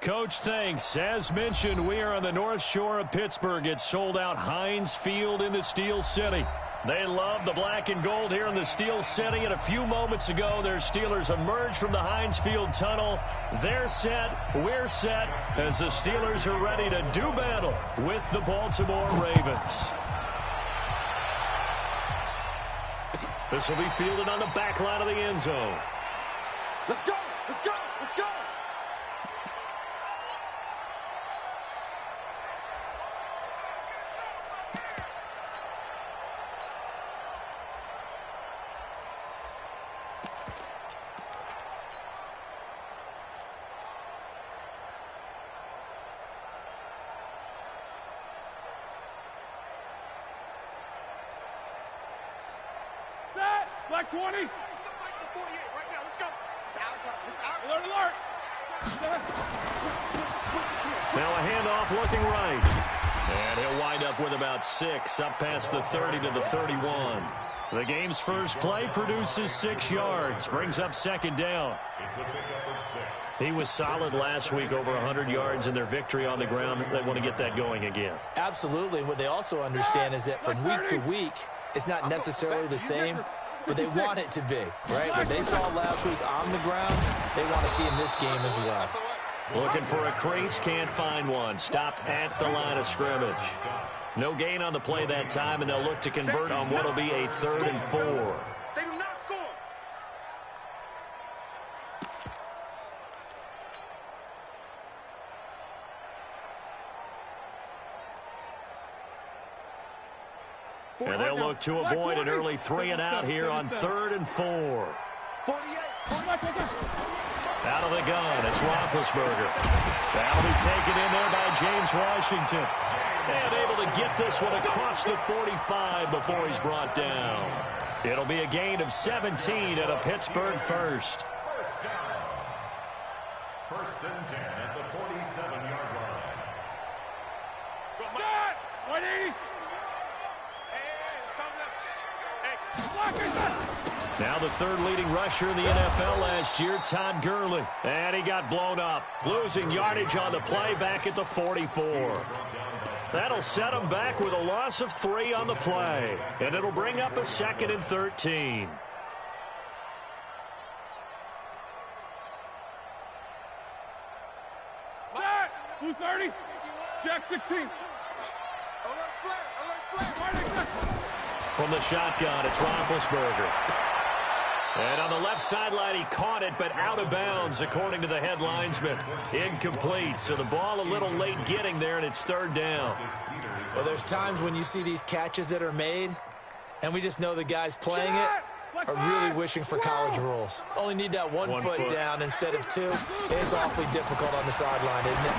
Coach, thanks. As mentioned, we are on the North Shore of Pittsburgh. It's sold out Heinz Field in the Steel City. They love the black and gold here in the Steel City. And a few moments ago, their Steelers emerged from the Heinz Field tunnel. They're set. We're set as the Steelers are ready to do battle with the Baltimore Ravens. This will be fielded on the back line of the end zone. Let's go! Let's go! Let's go! Black 20. Fight the 48 right now. Let's go. It's our time. It's our Alert, alert. Now a handoff looking right. And he'll wind up with about 6, up past the 30 to the 31. The game's first play produces 6 yards, brings up second down. He was solid last week, over 100 yards in their victory on the ground. They want to get that going again. Absolutely. What they also understand is that from week to week, it's not necessarily the same, but they want it to be, right? What they saw last week on the ground, they want to see in this game as well. Looking for a crease, can't find one. Stopped at the line of scrimmage. No gain on the play that time, and they'll look to convert on what will be a 3rd and 4. They do not score. And they'll look to avoid an early 3 and out here on 3rd and 4. 48. Out of the gun, it's Roethlisberger. That'll be taken in there by James Washington. And able to get this one across the 45 before he's brought down. It'll be a gain of 17 and a Pittsburgh first. First and 10 at the 47-yard line. Go, Matt. 180. Now the 3rd leading rusher in the NFL last year, Todd Gurley. And he got blown up, losing yardage on the play back at the 44. That'll set him back with a loss of 3 on the play. And it'll bring up a 2nd and 13. Matt, 230. Jack 16. Alert flag. Alert flag. From the shotgun, it's Roethlisberger. And on the left sideline, he caught it, but out of bounds, according to the head linesman. Incomplete, so the ball a little late getting there, and it's 3rd down. Well, there's times when you see these catches that are made, and we just know the guys playing it are really wishing for college rules. Only need that one foot down instead of 2. It's awfully difficult on the sideline, isn't it?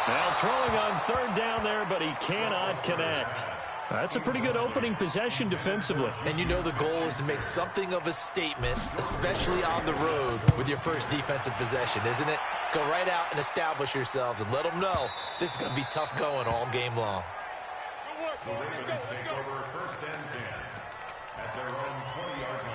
Now throwing on 3rd down there, but he cannot connect. That's a pretty good opening possession defensively. And you know the goal is to make something of a statement, especially on the road with your first defensive possession, isn't it? Go right out and establish yourselves and let them know this is going to be tough going all game long. The Ravens take over 1st and 10 at their own 20-yard line.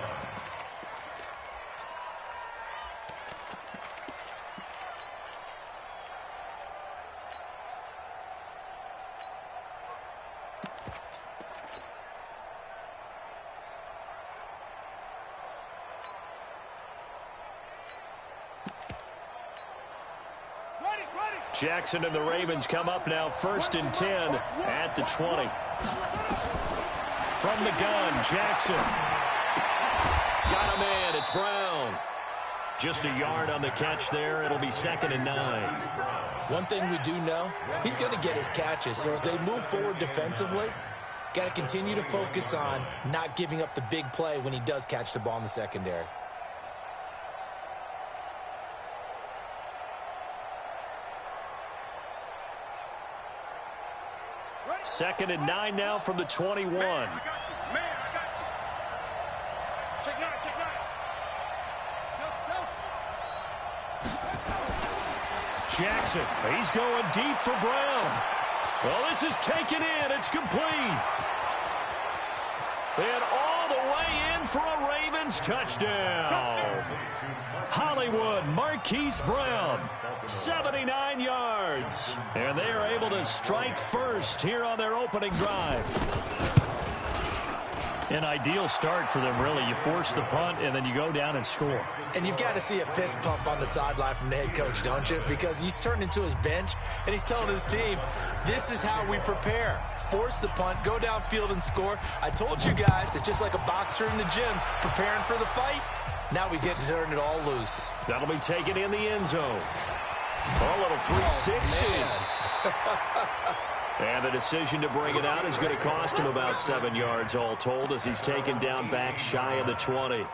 Jackson and the Ravens come up now 1st and 10 at the 20. From the gun, Jackson. Got a man, it's Brown. Just a yard on the catch there. It'll be 2nd and 9. One thing we do know, he's going to get his catches. So as they move forward defensively, got to continue to focus on not giving up the big play when he does catch the ball in the secondary. 2nd and 9 now from the 21. Man, I got you. Check 9, check 9. Jackson, he's going deep for Brown. Well, this is taken in. It's complete. And all the way in for a Ravens touchdown. Hollywood Marquise Brown, 79 yards. And they are able to strike first here on their opening drive. An ideal start for them, really. You force the punt, and then you go down and score. And you've got to see a fist pump on the sideline from the head coach, don't you? Because he's turned into his bench, and he's telling his team, this is how we prepare. Force the punt, go downfield and score. I told you guys, it's just like a boxer in the gym preparing for the fight. Now we get to turn it all loose. That'll be taken in the end zone. A little 360. And the decision to bring it out is going to cost him about 7 yards all told as he's taken down back shy of the 20.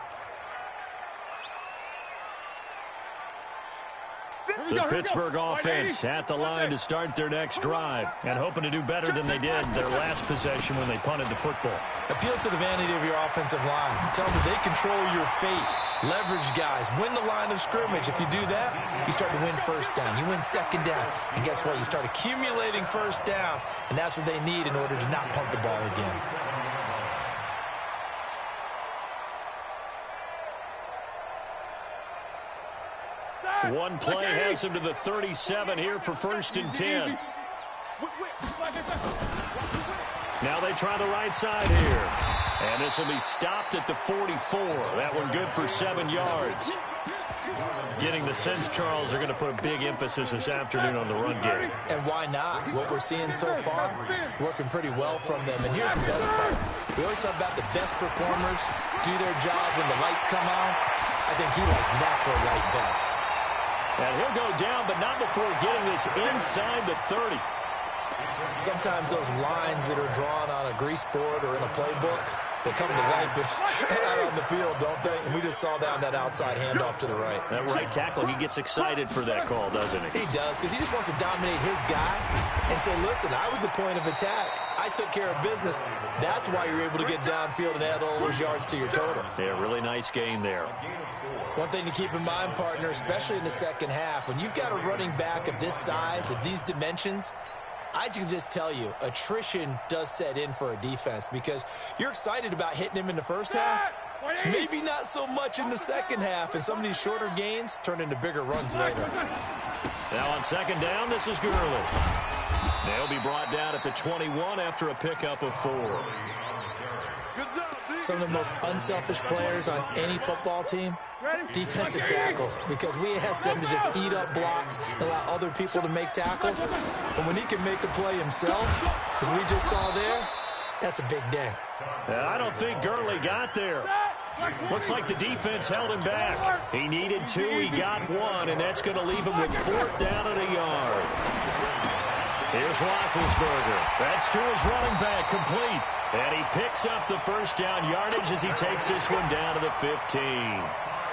The Pittsburgh offense at the line to start their next drive and hoping to do better than they did their last possession when they punted the football. Appeal to the vanity of your offensive line. Tell them they control your fate. Leverage guys. Win the line of scrimmage. If you do that, you start to win first down. You win second down. And guess what? You start accumulating first downs. And that's what they need in order to not punt the ball again. One play has him to the 37 here for 1st and 10. Now they try the right side here. And this will be stopped at the 44. That one good for 7 yards. Getting the sense, Charles, are going to put a big emphasis this afternoon on the run game. And why not? What we're seeing so far is working pretty well from them. And here's the best part. We always talk about the best performers do their job when the lights come on. I think he likes natural light best. And he'll go down, but not before getting this inside the 30. Sometimes those lines that are drawn on a grease board or in a playbook, they come to life out on the field, don't they? And we just saw that outside handoff to the right. That right tackle, he gets excited for that call, doesn't he? He does, because he just wants to dominate his guy and say, listen, I was the point of attack. I took care of business. That's why you're able to get downfield and add all those yards to your total. Yeah, really nice gain there. One thing to keep in mind, partner, especially in the second half, when you've got a running back of this size, of these dimensions, I can just tell you, attrition does set in for a defense because you're excited about hitting him in the first half. Maybe not so much in the second half, and some of these shorter gains turn into bigger runs later. Now on second down, this is Gurley. They'll be brought down at the 21 after a pickup of 4. Some of the most unselfish players on any football team, defensive tackles, because we ask them to just eat up blocks and allow other people to make tackles. But when he can make a play himself, as we just saw there, that's a big day. I don't think Gurley got there. Looks like the defense held him back. He needed 2, he got 1, and that's going to leave him with 4th down and a yard. Here's Roethlisberger. That's to his running back, complete. And he picks up the first down yardage as he takes this one down to the 15.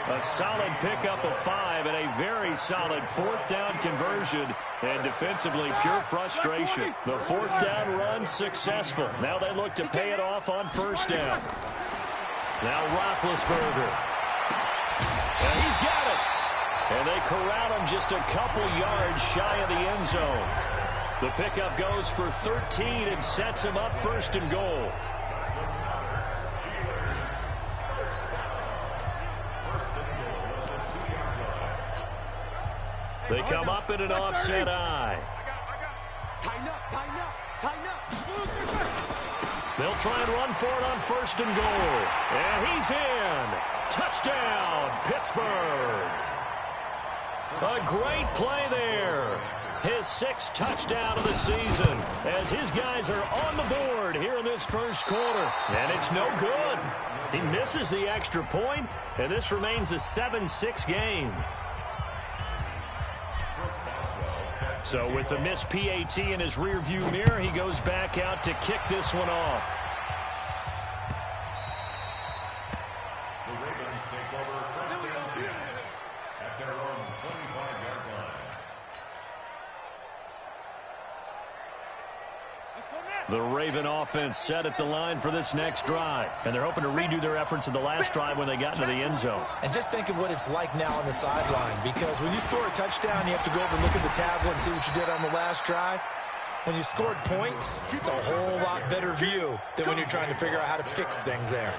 A solid pickup of 5 and a very solid 4th down conversion. And defensively, pure frustration. The 4th down run successful. Now they look to pay it off on 1st down. Now Roethlisberger. And he's got it. And they corral him just a couple yards shy of the end zone. The pickup goes for 13 and sets him up 1st and goal. They come up in an offset eye. Tighten up, tighten up, tighten up. They'll try and run for it on 1st and goal. And he's in. Touchdown, Pittsburgh. A great play there. His 6th touchdown of the season as his guys are on the board here in this first quarter. And it's no good. He misses the extra point, and this remains a 7-6 game. So with the missed PAT in his rearview mirror, he goes back out to kick this one off. The Ravens take over 1st and 10 at their own 25-yard line. The Raven offense set at the line for this next drive. And they're hoping to redo their efforts in the last drive when they got into the end zone. And just think of what it's like now on the sideline, because when you score a touchdown, you have to go over and look at the tablet and see what you did on the last drive. When you scored points, it's a whole lot better view than when you're trying to figure out how to fix things there.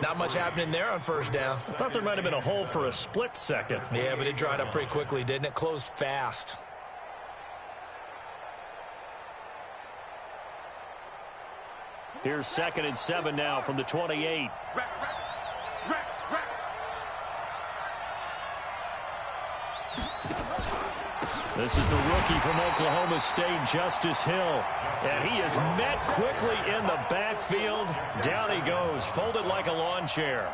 Not much happening there on first down. I thought there might have been a hole for a split second. Yeah, but it dried up pretty quickly, didn't it? Closed fast. Here's 2nd and 7 now from the 28. This is the rookie from Oklahoma State, Justice Hill. And he is met quickly in the backfield. Down he goes, folded like a lawn chair.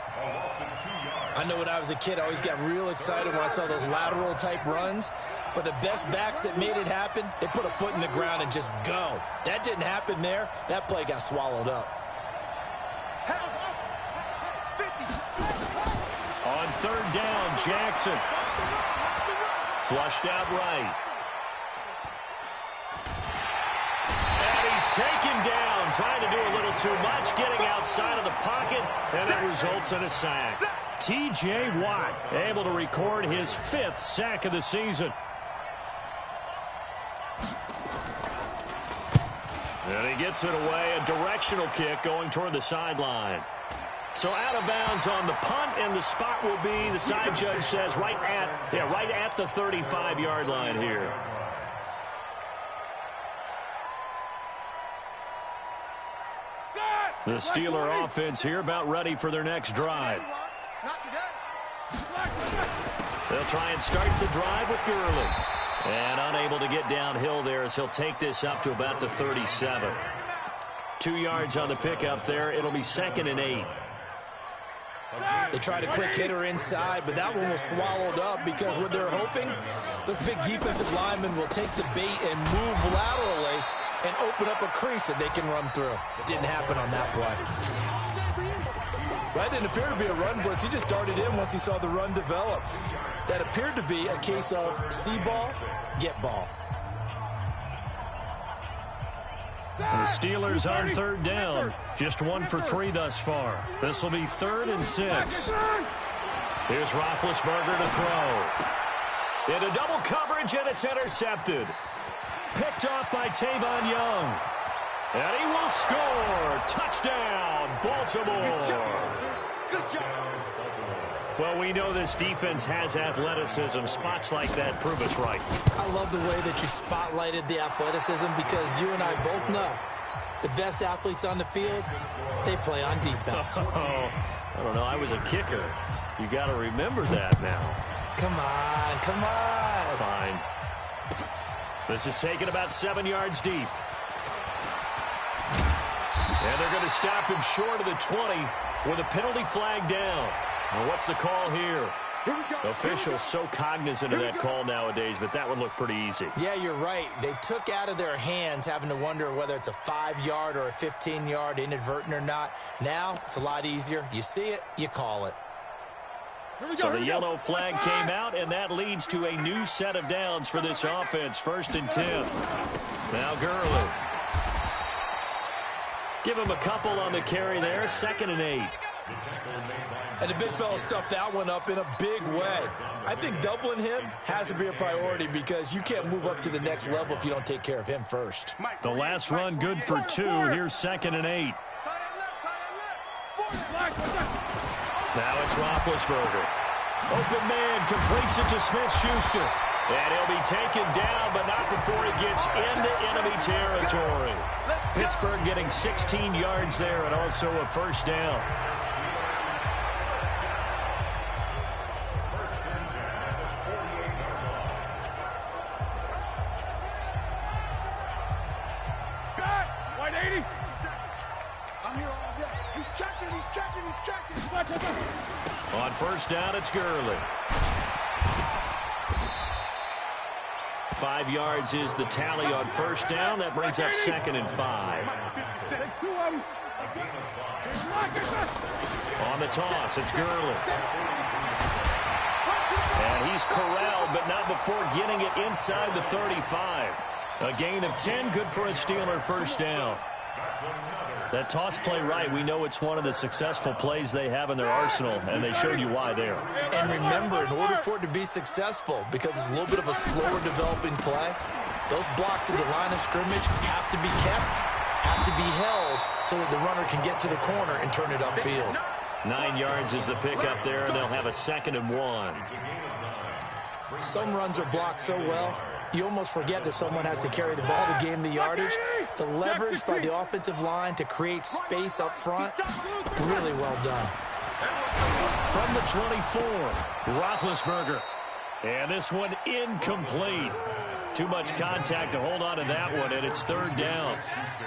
I know when I was a kid, I always got real excited when I saw those lateral type runs. But the best backs that made it happen, they put a foot in the ground and just go. That didn't happen there. That play got swallowed up. On 3rd down, Jackson. Flushed out right. And he's taken down, trying to do a little too much, getting outside of the pocket, and it results in a sack. T.J. Watt able to record his 5th sack of the season. And he gets it away, a directional kick going toward the sideline. So out of bounds on the punt, and the spot will be, the side judge says, right at the 35-yard line here. The Steeler offense here about ready for their next drive. They'll try and start the drive with Gurley. And unable to get downhill there as he'll take this up to about the 37. 2 yards on the pickup there. It'll be 2nd and 8. They tried a quick hitter inside, but that one was swallowed up because what they're hoping, those big defensive linemen will take the bait and move laterally and open up a crease that they can run through. It didn't happen on that play. That didn't appear to be a run blitz. He just darted in once he saw the run develop. That appeared to be a case of see ball, get ball. The Steelers on 3rd down. Just 1 for 3 thus far. This will be 3rd and 6. Here's Roethlisberger to throw. Into double coverage, and it's intercepted. Picked off by Tavon Young. And he will score. Touchdown, Baltimore. Good job. Well, we know this defense has athleticism. Spots like that prove us right. I love the way that you spotlighted the athleticism because you and I both know the best athletes on the field, they play on defense. Oh, I don't know. I was a kicker. You got to remember that now. Come on, come on. Fine. This is taken about 7 yards deep. And they're going to stop him short of the 20 with a penalty flag down. Well, what's the call here? Officials so cognizant of that call nowadays, but that one looked pretty easy. Yeah, you're right. They took out of their hands having to wonder whether it's a 5-yard or a 15-yard inadvertent or not. Now, it's a lot easier. You see it, you call it. So the yellow flag came out, and that leads to a new set of downs for this offense. 1st and 10. Now Gurley. Give him a couple on the carry there. 2nd and 8. And the big fella stuffed that one up in a big way. I think doubling him has to be a priority because you can't move up to the next level if you don't take care of him first. The last run good for 2. Here's 2nd and 8. Now it's Roethlisberger. Open man completes it to Smith-Schuster. And he'll be taken down, but not before he gets into enemy territory. Pittsburgh getting 16 yards there and also a 1st down. On 1st down, it's Gurley. 5 yards is the tally on 1st down. That brings up 2nd and 5. On the toss, it's Gurley. And he's corralled, but not before getting it inside the 35. A gain of 10, good for a Steeler 1st down. That toss play right, we know it's one of the successful plays they have in their arsenal, and they showed you why there. And remember, in order for it to be successful, because it's a little bit of a slower developing play, those blocks at the line of scrimmage have to be kept, have to be be held so that the runner can get to the corner and turn it upfield. 9 yards is the pickup there, and they'll have a 2nd and 1. Some runs are blocked so well, you almost forget that someone has to carry the ball to gain the yardage. The leverage by the offensive line to create space up front, really well done. From the 24, Roethlisberger. And this one incomplete. Too much contact to hold on to that one, and it's 3rd down.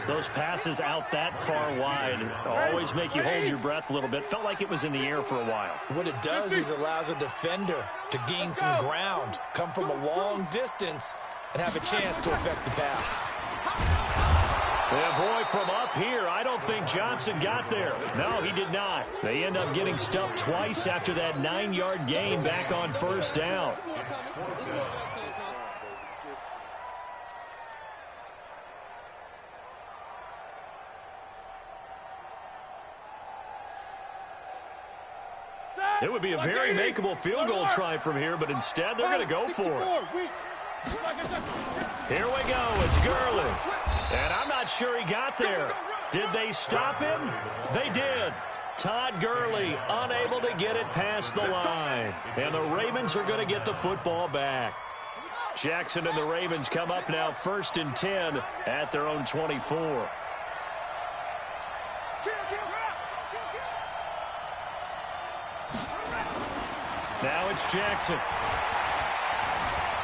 Those passes out that far wide always make you hold your breath a little bit. Felt like it was in the air for a while. What it does is allows a defender to gain some ground, come from a long distance, and have a chance to affect the pass. And boy, from up here, I don't think Johnson got there. No, he did not. They end up getting stuffed twice after that 9-yard gain back on 1st down. It would be a very makeable field goal try from here, but instead they're going to go for it. Here we go. It's Gurley. And I'm not sure he got there. Did they stop him? They did. Todd Gurley unable to get it past the line. And the Ravens are going to get the football back. Jackson and the Ravens come up now 1st and 10 at their own 24. Now it's Jackson.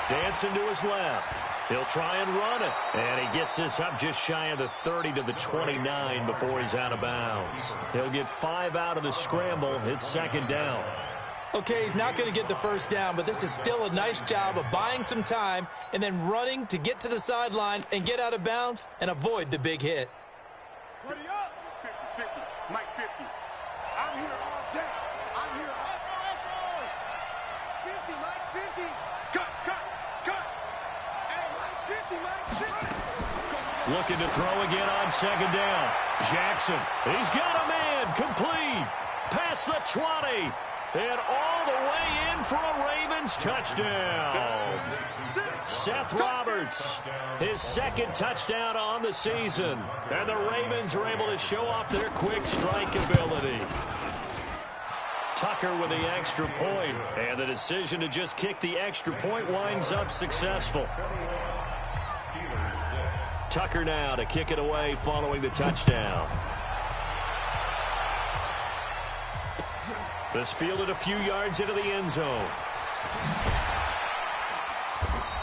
Dancing to his left. He'll try and run it. And he gets this up just shy of the 30 to the 29 before he's out of bounds. He'll get 5 out of the scramble. It's 2nd down. Okay, he's not going to get the 1st down, but this is still a nice job of buying some time and then running to get to the sideline and get out of bounds and avoid the big hit. Ready up. 50, 50. Mike 50. I'm here all day. I'm here all day. 50, Mike's 50. Cut. Hey, Mike's 50, Mike's 50. Looking to throw again on 2nd down. Jackson, he's got a man, complete. Past the 20. And all the way in for a Ravens touchdown. Seth Roberts, his 2nd touchdown on the season. And the Ravens are able to show off their quick strike ability. Tucker with the extra point, and the decision to just kick the extra point winds up successful. Tucker now to kick it away following the touchdown. This fielded a few yards into the end zone.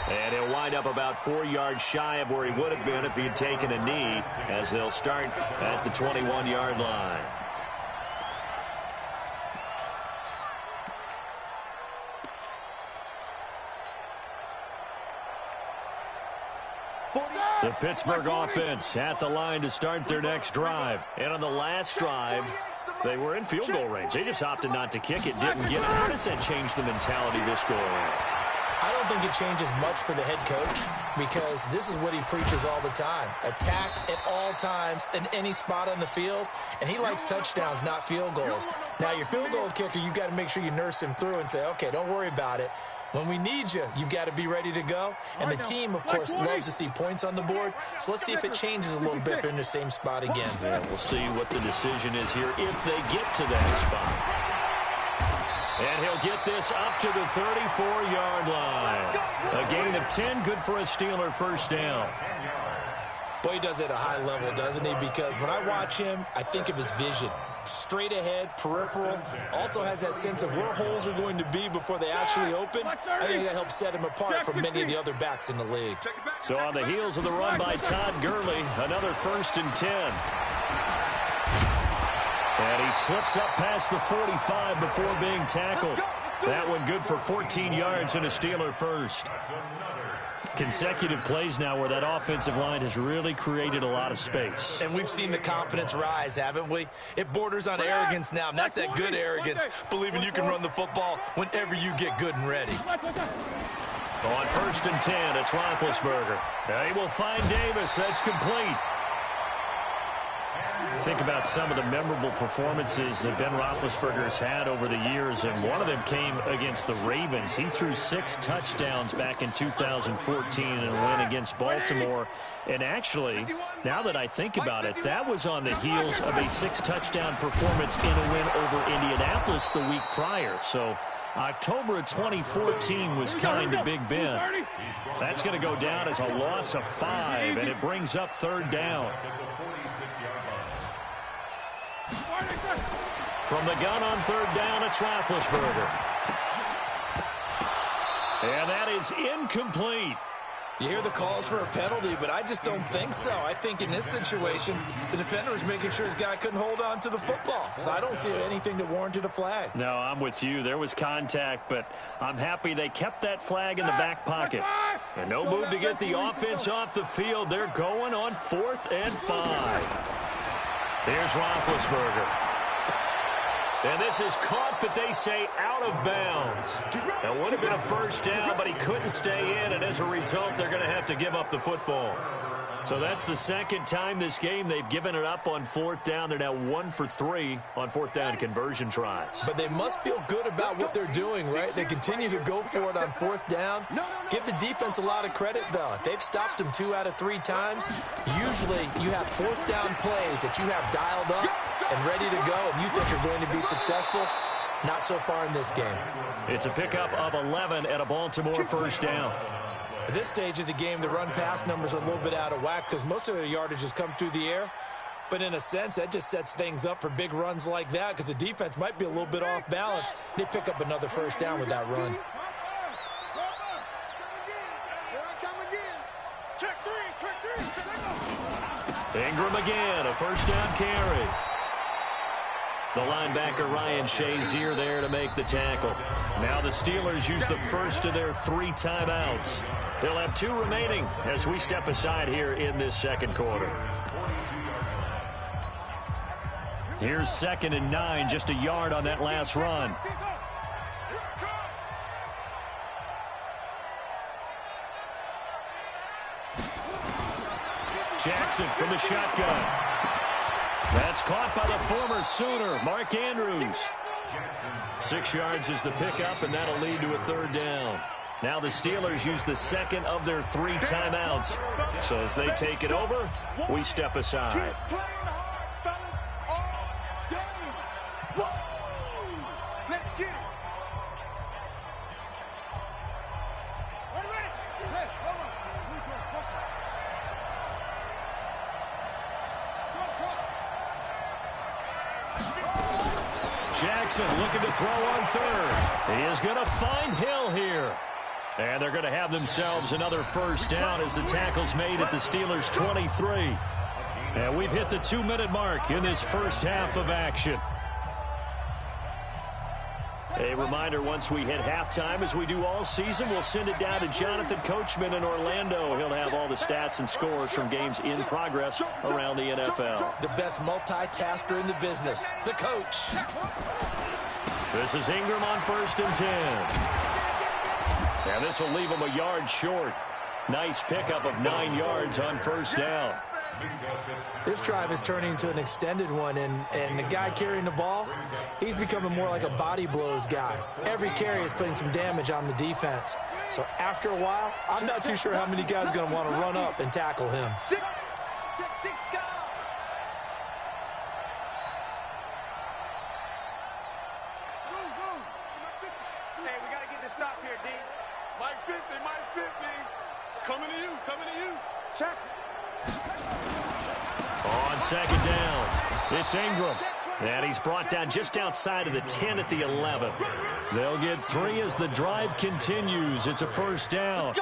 And he'll wind up about 4 yards shy of where he would have been if he had taken a knee, as they'll start at the 21-yard line. The Pittsburgh offense at the line to start their next drive. And on the last drive, they were in field goal range. They just opted not to kick it, didn't get it. How does that change the mentality this go around? I don't think it changes much for the head coach because this is what he preaches all the time. Attack at all times in any spot on the field, and he likes touchdowns, not field goals. Now, your field goal kicker, you've got to make sure you nurse him through and say, okay, don't worry about it. When we need you, you've got to be ready to go. And the team, of course, loves to see points on the board. So let's see if it changes a little bit if they're in the same spot again. Yeah, we'll see what the decision is here if they get to that spot. And he'll get this up to the 34-yard line. A gain of 10, good for a Steeler 1st down. Boy, he does it at a high level, doesn't he? Because when I watch him, I think of his vision. Straight ahead, peripheral, also has that sense of where holes are going to be before they actually open. I think that helps set him apart from many of the other backs in the league. So on the heels of the run by Todd Gurley, another 1st and 10. And he slips up past the 45 before being tackled. That one good for 14 yards and a Steeler 1st. Consecutive plays now where that offensive line has really created a lot of space. And we've seen the confidence rise, haven't we? It borders on arrogance now, and that's that good arrogance, believing you can run the football whenever you get good and ready. On 1st and 10, it's Roethlisberger. They will find Davis. That's complete. Think about some of the memorable performances that Ben Roethlisberger's had over the years, and one of them came against the Ravens. He threw 6 touchdowns back in 2014 in a win against Baltimore. And actually, now that I think about it, that was on the heels of a 6-touchdown performance in a win over Indianapolis the week prior. So October of 2014 was kind of Big Ben. That's going to go down as a loss of 5, and it brings up 3rd down. From the gun on 3rd down, it's Roethlisberger. And that is incomplete. You hear the calls for a penalty, but I just don't think so. I think in this situation, the defender was making sure his guy couldn't hold on to the football. So I don't see anything that warranted a flag. No, I'm with you. There was contact, but I'm happy they kept that flag in the back pocket. And no move to get the offense off the field. They're going on 4th and 5. Here's Roethlisberger. And this is caught, but they say out of bounds. It would have been a 1st down, but he couldn't stay in, and as a result, they're going to have to give up the football. So that's the 2nd time this game they've given it up on 4th down. They're now 1 for 3 on 4th down conversion tries. But they must feel good about what they're doing, right? They continue to go for it on 4th down. Give the defense a lot of credit, though. If they've stopped them 2 out of 3 times, usually you have 4th down plays that you have dialed up and ready to go, and you think are going to be successful. Not so far in this game. It's a pickup of 11 at a Baltimore 1st down. At this stage of the game, the run-pass numbers are a little bit out of whack because most of their yardage has come through the air. But in a sense, that just sets things up for big runs like that because the defense might be a little bit off balance. They pick up another 1st down with that run. Ingram again, a 1st down carry. The linebacker Ryan Shazier there to make the tackle. Now the Steelers use the 1st of their 3 timeouts. They'll have 2 remaining as we step aside here in this 2nd quarter. Here's 2nd and 9, just a yard on that last run. Jackson from the shotgun. That's caught by the former Sooner, Mark Andrews. 6 yards is the pickup, and that'll lead to a 3rd down. Now the Steelers use the 2nd of their 3 timeouts. So as they take it over, we step aside. Jackson looking to throw on 3rd. He is going to find Hill here. And they're going to have themselves another 1st down as the tackle's made at the Steelers' 23. And we've hit the 2-minute mark in this 1st half of action. A reminder, once we hit halftime, as we do all season, we'll send it down to Jonathan Coachman in Orlando. He'll have all the stats and scores from games in progress around the NFL. The best multitasker in the business, the coach. This is Ingram on 1st and 10. And this will leave him a yard short. Nice pickup of 9 yards on 1st down. This drive is turning into an extended one, and the guy carrying the ball, he's becoming more like a body blows guy. Every carry is putting some damage on the defense. So after a while, I'm not too sure how many guys are going to want to run up and tackle him. Hey, we got to get this stop here, D. Mike 50, Mike 50. Coming to you, coming to you. Check. On 2nd down, it's Ingram. And he's brought down just outside of the 10 at the 11. They'll get 3 as the drive continues. It's a 1st down.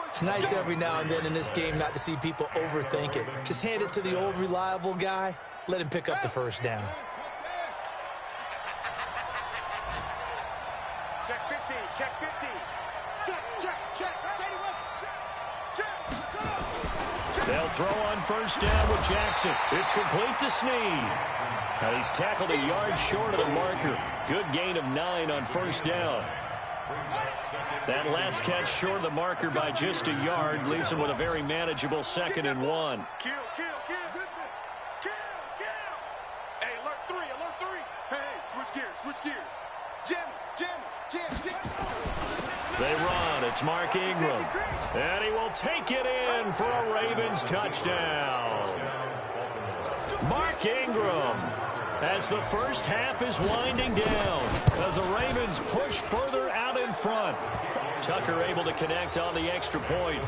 It's nice every now and then in this game not to see people overthink it. Just hand it to the old reliable guy. Let him pick up the 1st down. Check 50, check 50. Check, check, check. They'll throw on 1st down with Jackson. It's complete to Snead. Now he's tackled a yard short of the marker. Good gain of 9 on 1st down. That last catch short of the marker by just a yard leaves him with a very manageable 2nd and 1. Kill, kill, kill. Kill, kill. Switch gears. Jam, jam, jam, jam. They run. It's Mark Ingram. And he will take it in for a Ravens touchdown. Mark Ingram, as the first half is winding down, as the Ravens push further out in front. Tucker able to connect on the extra point.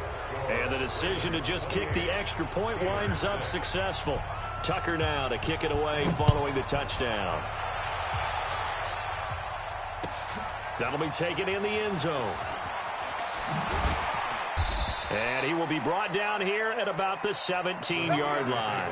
And the decision to just kick the extra point winds up successful. Tucker now to kick it away following the touchdown. That'll be taken in the end zone. And he will be brought down here at about the 17-yard line.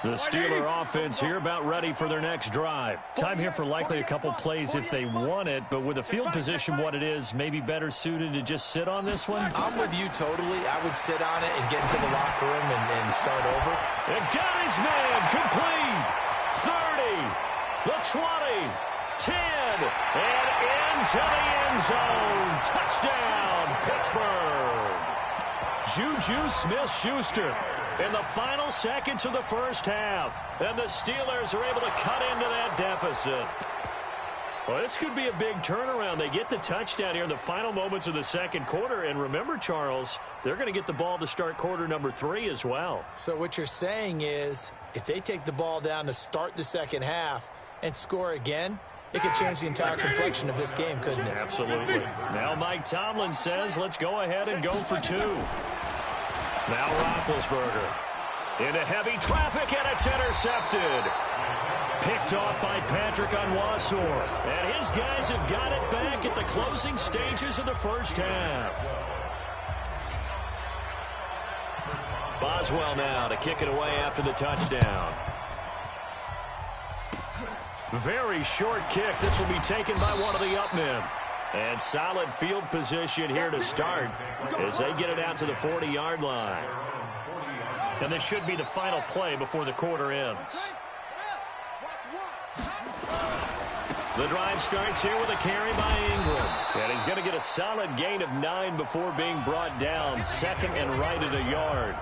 The Steeler offense here about ready for their next drive. Time here for likely a couple plays if they want it, but with the field position what it is, maybe better suited to just sit on this one? I'm with you totally. I would sit on it and get into the locker room and start over. And got his man complete. 30, the 20, 10, and into the end zone. Touchdown, Pittsburgh. Juju Smith-Schuster in the final seconds of the first half. And the Steelers are able to cut into that deficit. Well, this could be a big turnaround. They get the touchdown here in the final moments of the second quarter. And remember, Charles, they're going to get the ball to start quarter number 3 as well. So what you're saying is if they take the ball down to start the second half and score again, it could change the entire complexion of this game, couldn't it? Absolutely. Now Mike Tomlin says, let's go ahead and go for 2. Now Roethlisberger into heavy traffic, and it's intercepted. Picked off by Patrick Onwuasor. And his guys have got it back at the closing stages of the first half. Boswell now to kick it away after the touchdown. Very short kick. This will be taken by one of the up men. And solid field position here to start as they get it out to the 40-yard line. And this should be the final play before the quarter ends. The drive starts here with a carry by Ingram. And he's going to get a solid gain of 9 before being brought down. Second and right at a yard.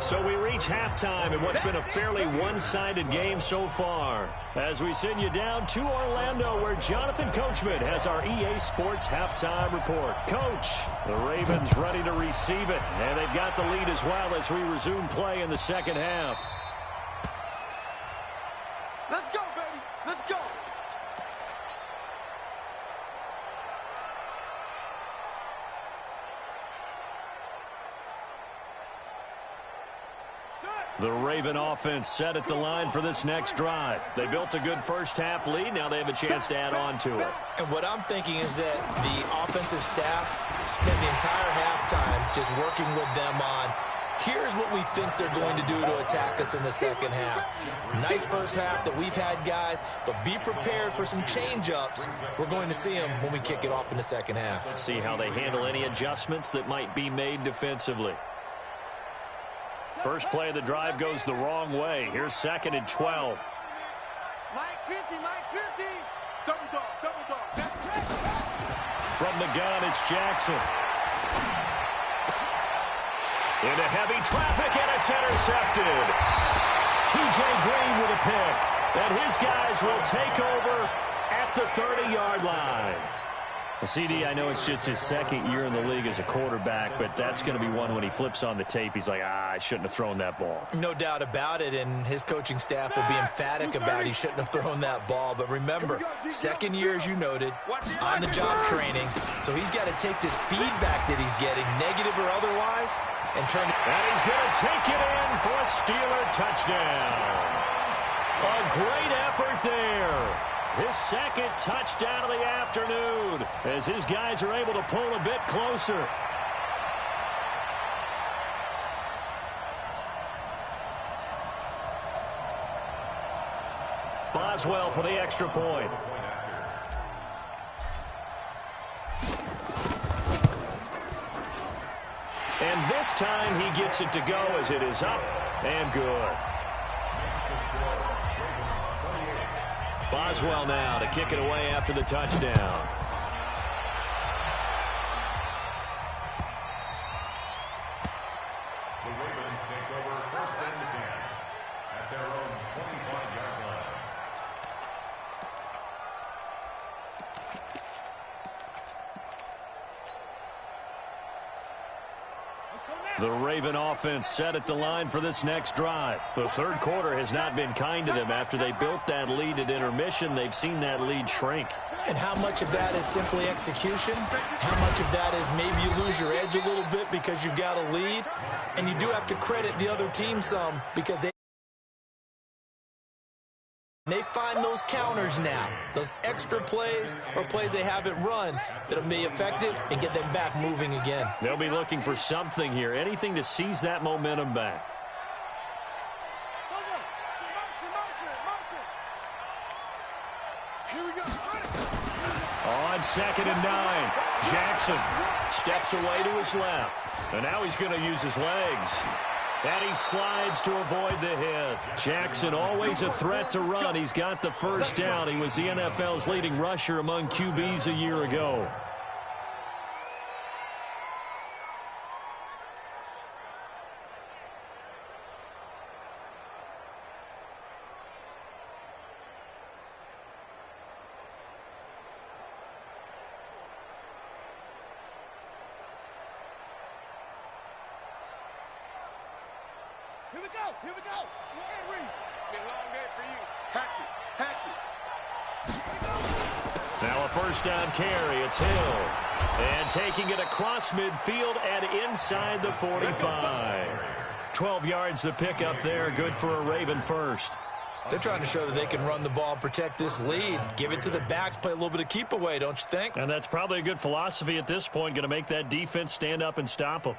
So we reach halftime in what's been a fairly one-sided game so far. As we send you down to Orlando, where Jonathan Coachman has our EA Sports halftime report. Coach, the Ravens ready to receive it, and they've got the lead as well as we resume play in the second half. Let's go, baby. Let's go. The Raven offense set at the line for this next drive. They built a good first half lead. Now they have a chance to add on to it. And what I'm thinking is that the offensive staff spent the entire halftime just working with them on, here's what we think they're going to do to attack us in the second half. Nice first half that we've had, guys, but be prepared for some change-ups. We're going to see them when we kick it off in the second half. See how they handle any adjustments that might be made defensively. First play of the drive goes the wrong way. Here's 2nd and 12. Mike 50, Mike 50. Double dog, double dog. That's great. From the gun, it's Jackson. Into heavy traffic, and it's intercepted. T.J. Green with a pick. And his guys will take over at the 30-yard line. CD, I know it's just his second year in the league as a quarterback, but that's going to be one when he flips on the tape. He's like, I shouldn't have thrown that ball. No doubt about it, and his coaching staff will be emphatic about he shouldn't have thrown that ball. But remember, second year, as you noted, on-the-job training, so he's got to take this feedback that he's getting, negative or otherwise, and turn it. And he's going to take it in for a Steeler touchdown. A great effort there. His second touchdown of the afternoon as his guys are able to pull a bit closer. Boswell for the extra point. And this time he gets it to go as it is up and good. Boswell now to kick it away after the touchdown. The Ravens take over 1st and 10. at their own 25-yard line. The Raven offense set at the line for this next drive. The third quarter has not been kind to them. After they built that lead at intermission, they've seen that lead shrink. And how much of that is simply execution? How much of that is maybe you lose your edge a little bit because you've got a lead? And you do have to credit the other team some because they find those counters now, those extra plays or plays they haven't run that'll be effective and get them back moving again. They'll be looking for something here, anything to seize that momentum back. Here we go. On 2nd and 9, Jackson steps away to his left. And now he's going to use his legs. And he slides to avoid the hit. Jackson always a threat to run. He's got the first down. He was the NFL's leading rusher among QBs a year ago. Here we go. Here we go. Been a long day for you. Hatchet. Now a first down carry. It's Hill. And taking it across midfield and inside the 45. 12 yards to pick up there. Good for a Raven first. They're trying to show that they can run the ball and protect this lead. Give it to the backs, play a little bit of keep away, don't you think? And that's probably a good philosophy at this point. Going to make that defense stand up and stop them.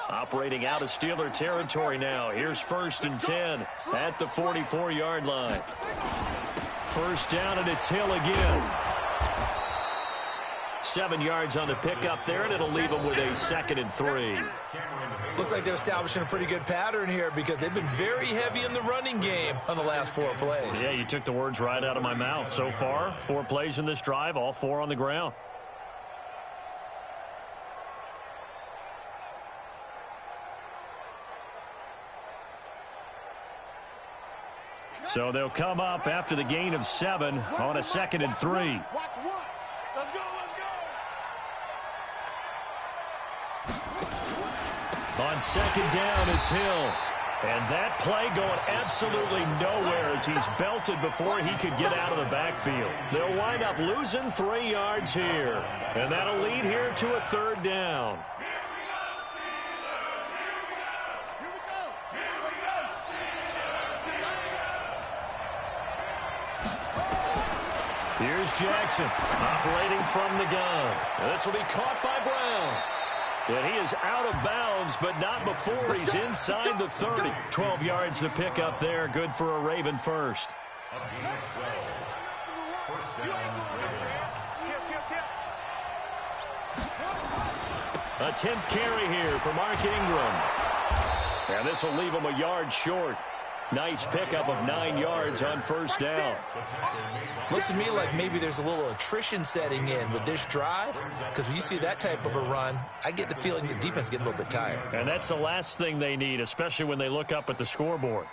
Operating out of Steeler territory now. Here's 1st and 10 at the 44-yard line. First down, and it's Hill again. 7 yards on the pickup there, and it'll leave them with a 2nd and 3. Looks like they're establishing a pretty good pattern here because they've been very heavy in the running game on the last 4 plays. Yeah, you took the words right out of my mouth. So far, 4 plays in this drive, all 4 on the ground. So they'll come up after the gain of 7 on a 2nd and 3. Watch one. Let's go. On 2nd down, it's Hill. And that play going absolutely nowhere as he's belted before he could get out of the backfield. They'll wind up losing 3 yards here. And that'll lead here to a 3rd down. Here's Jackson operating from the gun. This will be caught by Brown. And he is out of bounds, but not before he's inside the 30. 12 yards to pick up there. Good for a Raven first. A 10th carry here for Mark Ingram. And this will leave him a yard short. Nice pickup of 9 yards on first down. Looks to me like maybe there's a little attrition setting in with this drive, because when you see that type of a run, I get the feeling the defense getting a little bit tired. And that's the last thing they need, especially when they look up at the scoreboard.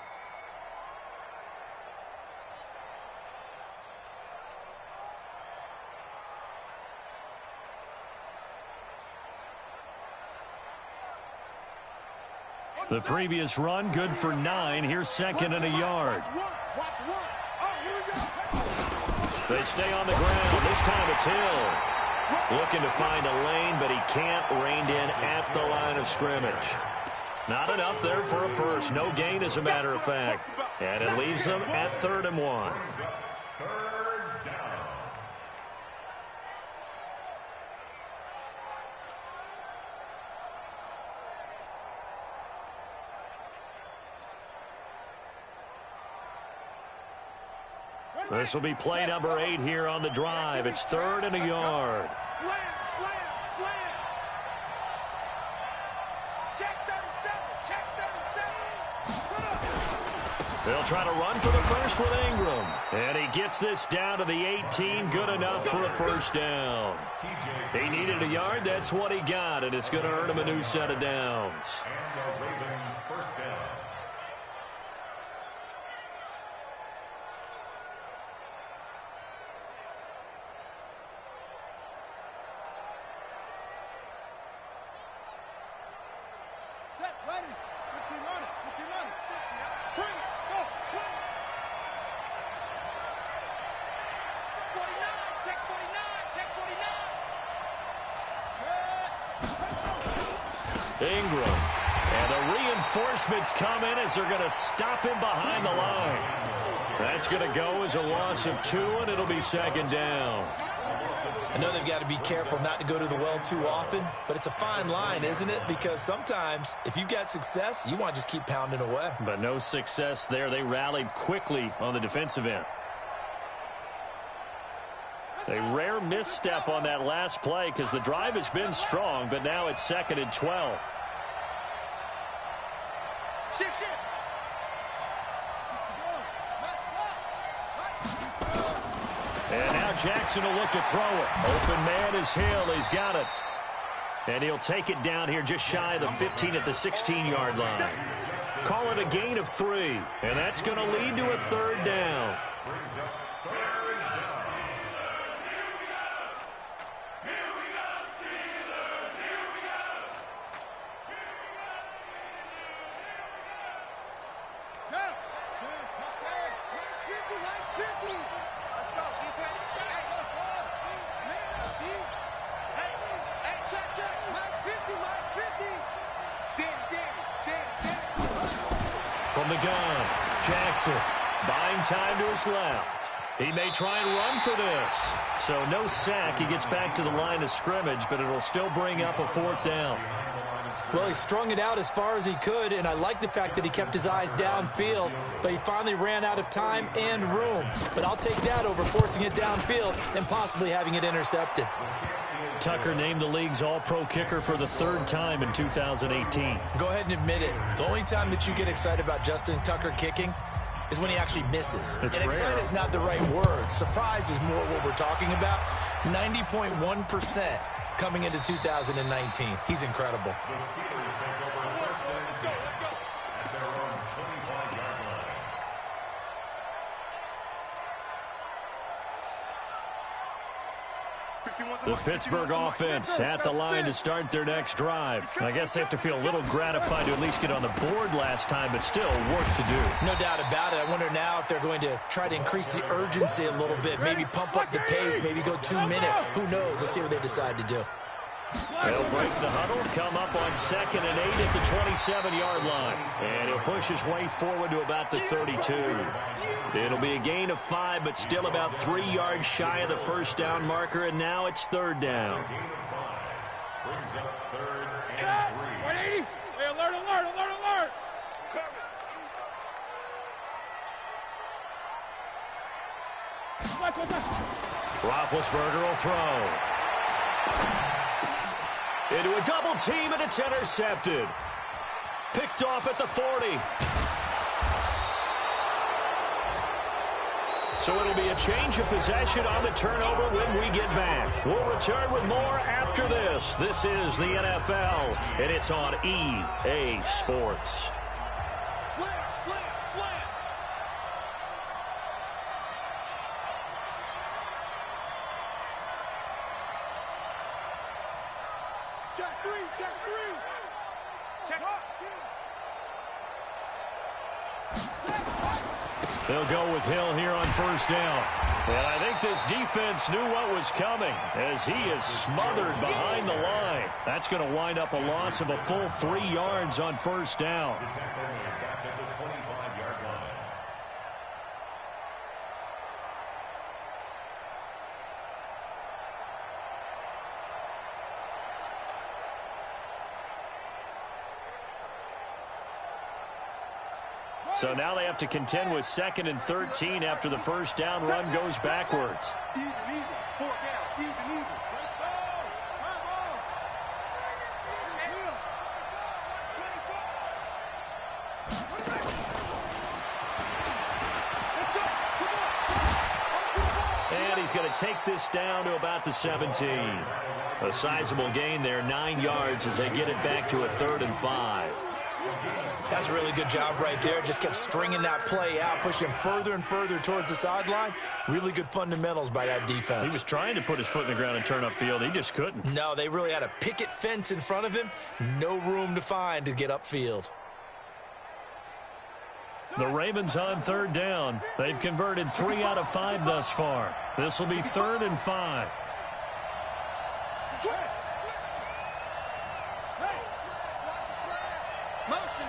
The previous run, good for 9. Here's 2nd and a yard. Watch one. Oh, here we go. They stay on the ground. This time it's Hill. Looking to find a lane, but he can't. Reined in at the line of scrimmage. Not enough there for a first. No gain, as a matter of fact. And it leaves them at 3rd and 1. This will be play number 8 here on the drive. It's 3rd and a yard. Slam. Check 37. They'll try to run for the first with Ingram. And he gets this down to the 18. Good enough for a first down. He needed a yard. That's what he got. And it's going to earn him a new set of downs. And a Raven first down. Set, ready. Good team on it. Good team on it. Bring it. Go. Bring it. 49, check 49, check 49. Set. Ingram. And the reinforcements come in as they're going to stop him behind the line. That's going to go as a loss of 2, and it'll be second down. I know they've got to be careful not to go to the well too often, but it's a fine line, isn't it? Because sometimes, if you've got success, you want to just keep pounding away. But no success there. They rallied quickly on the defensive end. A rare misstep on that last play because the drive has been strong, but now it's 2nd and 12. Shift. And now Jackson will look to throw it. Open man is Hill. He's got it. And he'll take it down here just shy of the 15 at the 16-yard line. Call it a gain of 3. And that's going to lead to a third down. Brings up third down. Go. Let's go. Lights 50. Let's go, defense. Hey, let's go. Man up, D. Hey, check. Mike 50, Mike 50. From the gun, Jackson buying time to his left. He may try and run for this. So no sack. He gets back to the line of scrimmage, but it'll still bring up a 4th down. Well, he strung it out as far as he could, and I like the fact that he kept his eyes downfield, but he finally ran out of time and room. But I'll take that over forcing it downfield and possibly having it intercepted. Tucker named the league's all-pro kicker for the 3rd time in 2018. Go ahead and admit it. The only time that you get excited about Justin Tucker kicking is when he actually misses. It's and excited rare. is not the right word. Surprise is more what we're talking about. 90.1% coming into 2019. He's incredible. The Steelers take over first and 10 at their own 25-yard line. The Pittsburgh offense at the line to start their next drive. I guess they have to feel a little gratified to at least get on the board last time, but still work to do. No doubt about it. I wonder now if they're going to try to increase the urgency a little bit, maybe pump up the pace, maybe go 2 minutes. Who knows? Let's see what they decide to do. They'll break the huddle, come up on 2nd and 8 at the 27-yard line. And he'll push his way forward to about the 32. It'll be a gain of 5, but still about 3 yards shy of the first down marker, and now it's 3rd down. Gain of 5. Brings up 3rd and 3. 180. Hey, alert. Roethlisberger will throw. Into a double team, and it's intercepted. Picked off at the 40. So it'll be a change of possession on the turnover when we get back. We'll return with more after this. This is the NFL, and it's on EA Sports. Slam. Check three. Check They'll go with Hill here on first down. And I think this defense knew what was coming as he is smothered behind the line. That's going to wind up a loss of a full 3 yards on first down. The tackle made back at the 25-yard line. So now they have to contend with 2nd and 13 after the first down run goes backwards. Even. 4 down. Even. Let's go. Come on. he's going to take this down to about the 17. A sizable gain there, 9 yards as they get it back to a 3rd and 5. That's a really good job right there. Just kept stringing that play out, pushing further and further towards the sideline. Really good fundamentals by that defense. He was trying to put his foot in the ground and turn upfield. He just couldn't. No, they really had a picket fence in front of him. No room to find to get upfield. The Ravens on 3rd down. They've converted 3 out of 5 thus far. This will be 3rd and 5. Motion.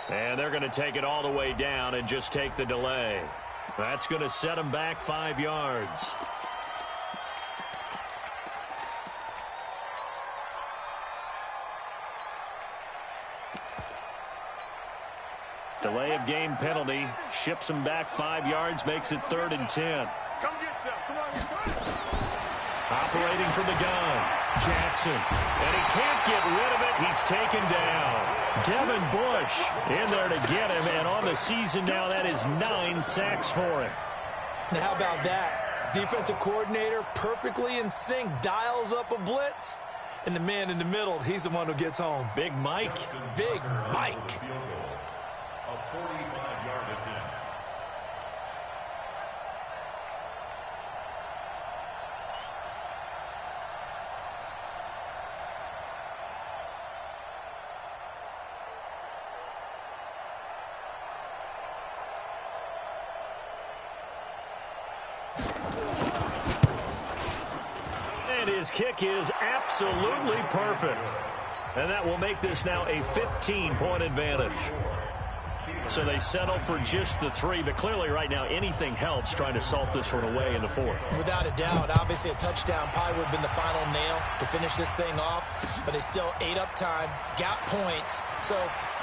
And they're going to take it all the way down and just take the delay. That's going to set them back 5 yards. Delay of game penalty. Ships them back 5 yards, makes it 3rd and 10. Come get some. Come on. Operating from the gun, Jackson. And he can't get rid of it. He's taken down. Devin Bush in there to get him. And on the season now, that is 9 sacks for him. Now, how about that? Defensive coordinator perfectly in sync, dials up a blitz. And the man in the middle, he's the one who gets home. Big Mike. Big Mike. A 45-yard attempt. And his kick is absolutely perfect. And that will make this now a 15-point advantage. So they settle for just the 3, but clearly right now anything helps trying to salt this one away in the 4th. Without a doubt, obviously a touchdown probably would have been the final nail to finish this thing off, but they still ate up time, got points. So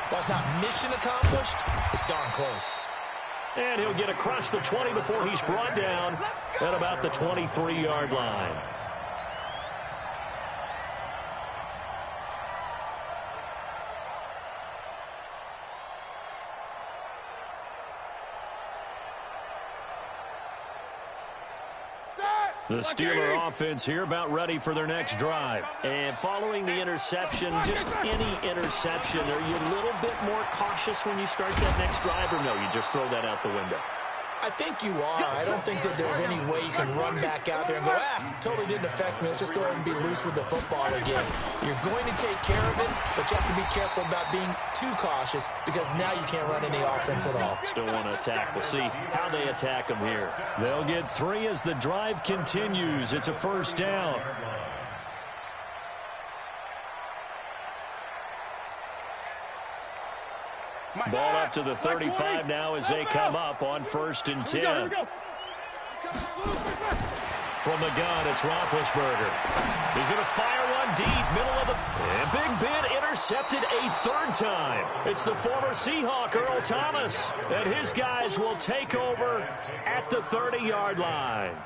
while it's not mission accomplished, it's darn close. And he'll get across the 20 before he's brought down at about the 23-yard line. The Steeler offense here about ready for their next drive. And following the interception, just any interception, are you a little bit more cautious when you start that next drive, or no, you just throw that out the window? I think you are. I don't think that there's any way you can run back out there and go, totally didn't affect me. Let's just go ahead and be loose with the football again. You're going to take care of it, but you have to be careful about being too cautious because now you can't run any offense at all. Still want to attack. We'll see how they attack them here. They'll get 3 as the drive continues. It's a 1st down. Ball up to the 35 now as they come up on 1st and 10. From the gun, it's Roethlisberger. He's going to fire one deep, middle of the... And Big Ben intercepted a 3rd time. It's the former Seahawk, Earl Thomas. And his guys will take over at the 30-yard line.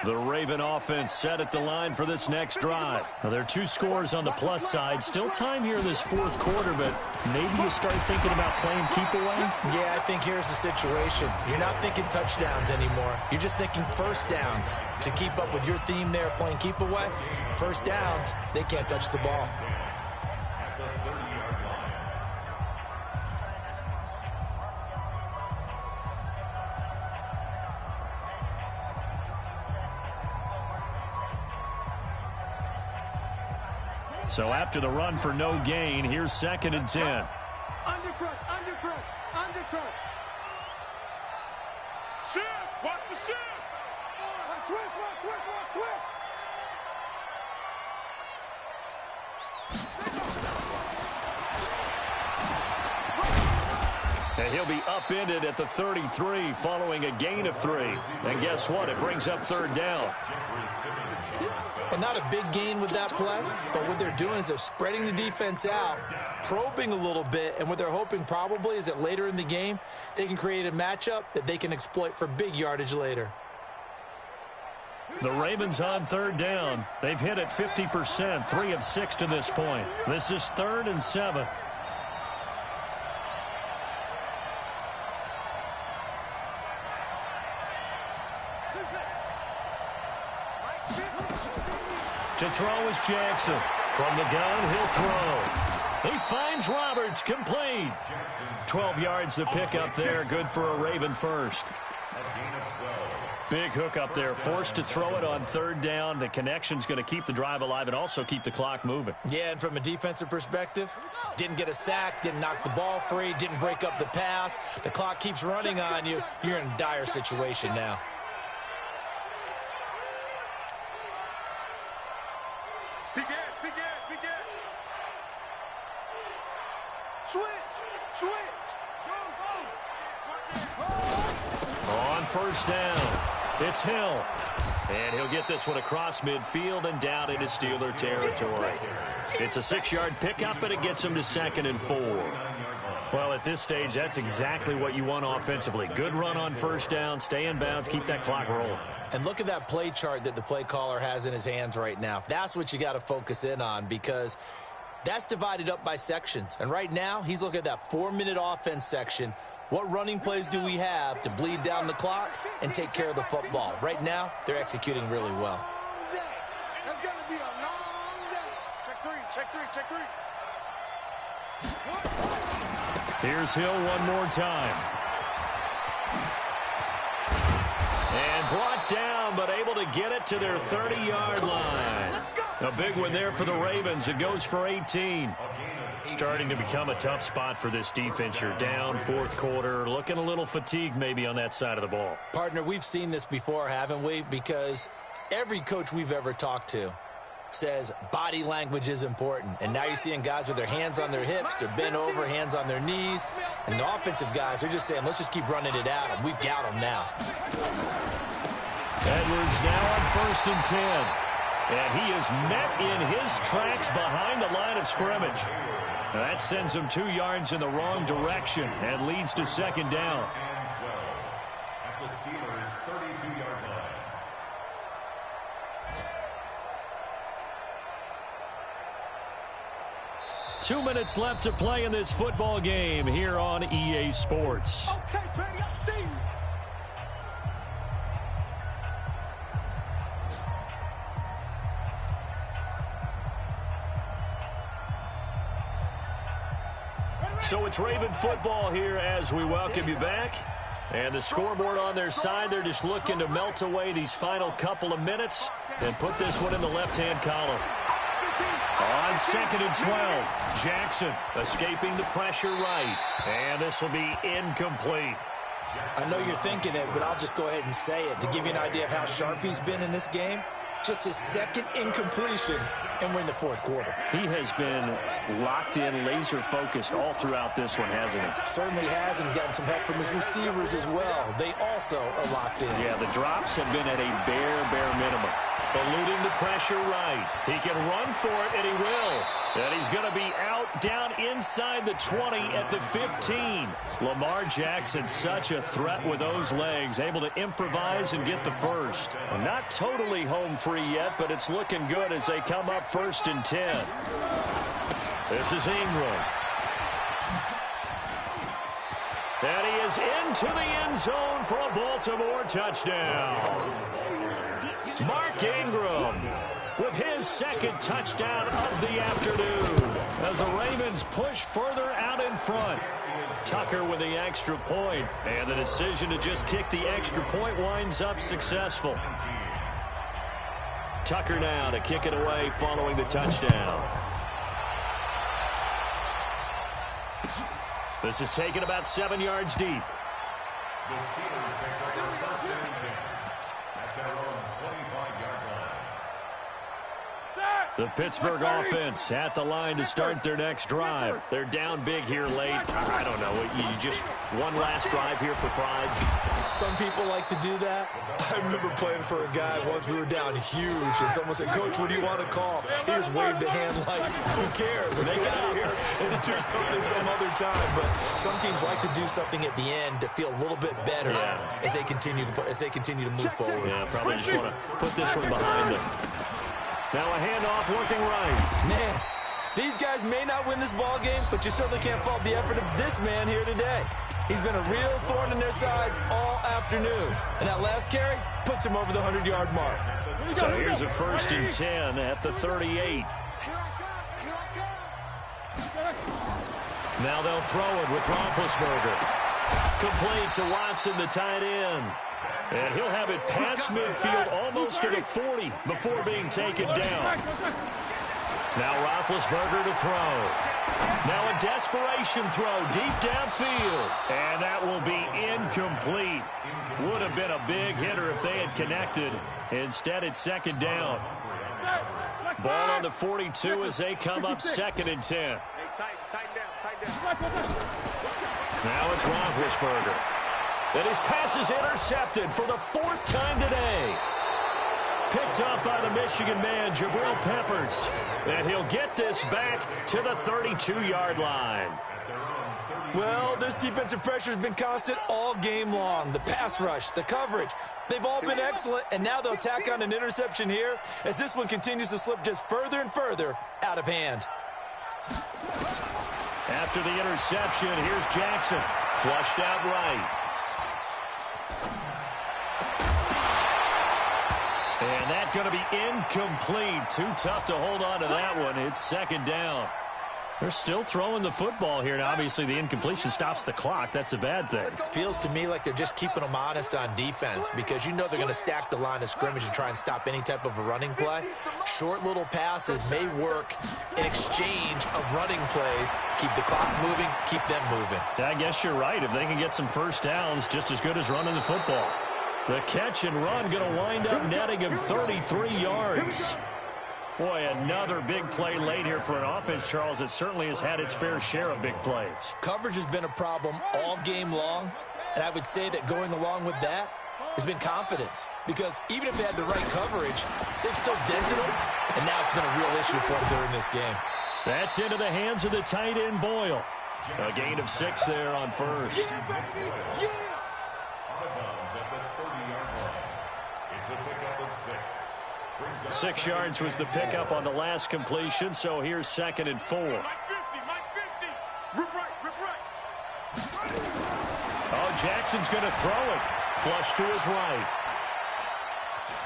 The Raven offense set at the line for this next drive. Now, there are 2 scores on the plus side. Still time here in this 4th quarter, but maybe you start thinking about playing keep away? Yeah, I think here's the situation. You're not thinking touchdowns anymore. You're just thinking 1st downs. To keep up with your theme there playing keep away, 1st downs, they can't touch the ball. So after the run for no gain, here's 2nd and 10. Undercrush. Shift. Watch the shift. Switch. And he'll be upended at the 33 following a gain of 3. And guess what? It brings up 3rd down. And not a big gain with that play, but what they're doing is they're spreading the defense out, probing a little bit, and what they're hoping probably is that later in the game, they can create a matchup that they can exploit for big yardage later. The Ravens on 3rd down. They've hit it 50%, 3 of 6 to this point. This is 3rd and 7. To throw is Jackson. From the gun, he'll throw. He finds Roberts, complete. 12 yards to pick up there, good for a Raven first. Big hook up there, forced to throw it on third down. The connection's going to keep the drive alive and also keep the clock moving. Yeah, and from a defensive perspective, didn't get a sack, didn't knock the ball free, didn't break up the pass. The clock keeps running on you. You're in a dire situation now. Begin. Switch. Go. On first down, it's Hill. And he'll get this one across midfield and down into Steeler territory. It's a 6-yard pickup, and it gets him to 2nd and 4. Well, at this stage, that's exactly what you want offensively. Good run on first down, stay in bounds, keep that clock rolling. And look at that play chart that the play caller has in his hands right now. That's what you got to focus in on, because that's divided up by sections. And right now, he's looking at that 4-minute offense section. What running plays do we have to bleed down the clock and take care of the football? Right now, they're executing really well. That's going to be a long day. Check three. Here's Hill one more time. And brought down, but able to get it to their 30-yard line. A big one there for the Ravens. It goes for 18. Starting to become a tough spot for this defense. You're down fourth quarter, looking a little fatigued maybe on that side of the ball. Partner, we've seen this before, haven't we? Because every coach we've ever talked to says body language is important. And now you're seeing guys with their hands on their hips, they're bent over, hands on their knees. And the offensive guys, they're just saying, let's just keep running it at them. We've got them now. Edwards now on 1st and 10. And he is met in his tracks behind the line of scrimmage. Now that sends him 2 yards in the wrong direction and leads to 2nd down. And 12 at the Steelers' 32-yard line. Two minutes left to play in this football game here on EA Sports. Okay, Betty, I see you. So it's Raven football here as we welcome you back. And the scoreboard on their side, they're just looking to melt away these final couple of minutes and put this one in the left-hand column. On 2nd and 12, Jackson escaping the pressure right. And this will be incomplete. I know you're thinking it, but I'll just go ahead and say it to give you an idea of how sharp he's been in this game. Just his 2nd incompletion, and we're in the 4th quarter. He has been locked in, laser-focused all throughout this one, hasn't he? Certainly has, and he's gotten some help from his receivers as well. They also are locked in. Yeah, the drops have been at a bare minimum. Eluding the pressure right. He can run for it, and he will. And he's going to be out down inside the 20 at the 15. Lamar Jackson, such a threat with those legs, able to improvise and get the first. Not totally home free yet, but it's looking good as they come up 1st and 10. This is Ingram. And he is into the end zone for a Baltimore touchdown. Mark Ingram with his 2nd touchdown of the afternoon as the Ravens push further out in front. Tucker with the extra point, and the decision to just kick the extra point winds up successful. Tucker now to kick it away following the touchdown. This is taken about 7 yards deep. The Steelers take over 1st and 10 at their own 25-yard line. The Pittsburgh offense at the line to start their next drive. They're down big here late. I don't know. You just one last drive here for pride. Some people like to do that. I remember playing for a guy once. We were down huge, and someone said, "Coach, what do you want to call?" He just waved a hand like, "Who cares? Let's get out of here and do something some other time." But some teams like to do something at the end to feel a little bit better as they continue to move forward. Yeah, probably just want to put this one behind them. Now a handoff looking right. Man, these guys may not win this ball game, but you certainly can't fault the effort of this man here today. He's been a real thorn in their sides all afternoon. And that last carry puts him over the 100-yard mark. So here's a 1st and 10 at the 38. Here I come. Now they'll throw it with Roethlisberger. Complete to Watson, the tight end. And he'll have it past midfield almost to the 40 before being taken down. Now Roethlisberger to throw. Now a desperation throw deep downfield. And that will be incomplete. Would have been a big hitter if they had connected. Instead, it's 2nd down. Ball on the 42 as they come up 2nd and 10. Hey, tighten down. Now it's Roethlisberger. And his pass is intercepted for the 4th time today. Picked up by the Michigan man, Jabril Peppers. And he'll get this back to the 32-yard line. Well, this defensive pressure has been constant all game long. The pass rush, the coverage, they've all been excellent, and now they'll tack on an interception here as this one continues to slip just further and further out of hand. After the interception, here's Jackson. Flushed out right. And that's going to be incomplete. Too tough to hold on to that one. It's 2nd down. They're still throwing the football here. Now, obviously, the incompletion stops the clock. That's a bad thing. Feels to me like they're just keeping them honest on defense because you know they're going to stack the line of scrimmage and try and stop any type of a running play. Short little passes may work in exchange of running plays. Keep the clock moving, keep them moving. I guess you're right. If they can get some first downs, just as good as running the football. The catch and run going to wind up netting him 33 yards. Boy, another big play late here for an offense, Charles, that certainly has had its fair share of big plays. Coverage has been a problem all game long, and I would say that going along with that has been confidence. Because even if they had the right coverage, they've still dented them, and now it's been a real issue for them during this game. That's into the hands of the tight end, Boyle. A gain of 6 there on 1st. It's a pickup of 6. 6 yards was the pickup on the last completion, so here's 2nd and 4. Mike 50. Rip right. Oh, Jackson's going to throw it. Flush to his right.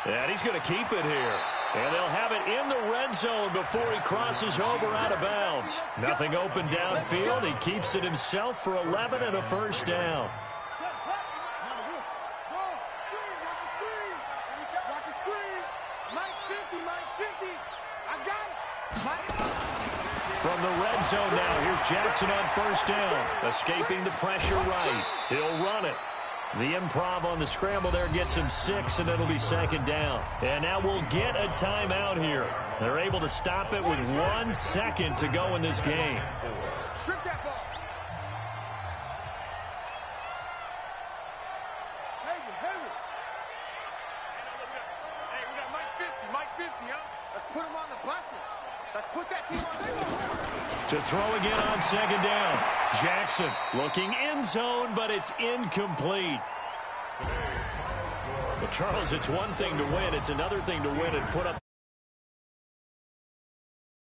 And he's going to keep it here. And they'll have it in the red zone before he crosses over out of bounds. Nothing open downfield. He keeps it himself for 11 and a 1st down. From the red zone now, here's Jackson on 1st down. Escaping the pressure right. He'll run it. The improv on the scramble there gets him 6, and it'll be 2nd down. And now we'll get a timeout here. They're able to stop it with 1 second to go in this game. Strip that ball. Hey, we got Mike 50, huh? Let's put him on the buses. Let's put that team on the To throw again on 2nd down. Jackson looking end zone, but it's incomplete. But Charles, it's one thing to win. It's another thing to win and put up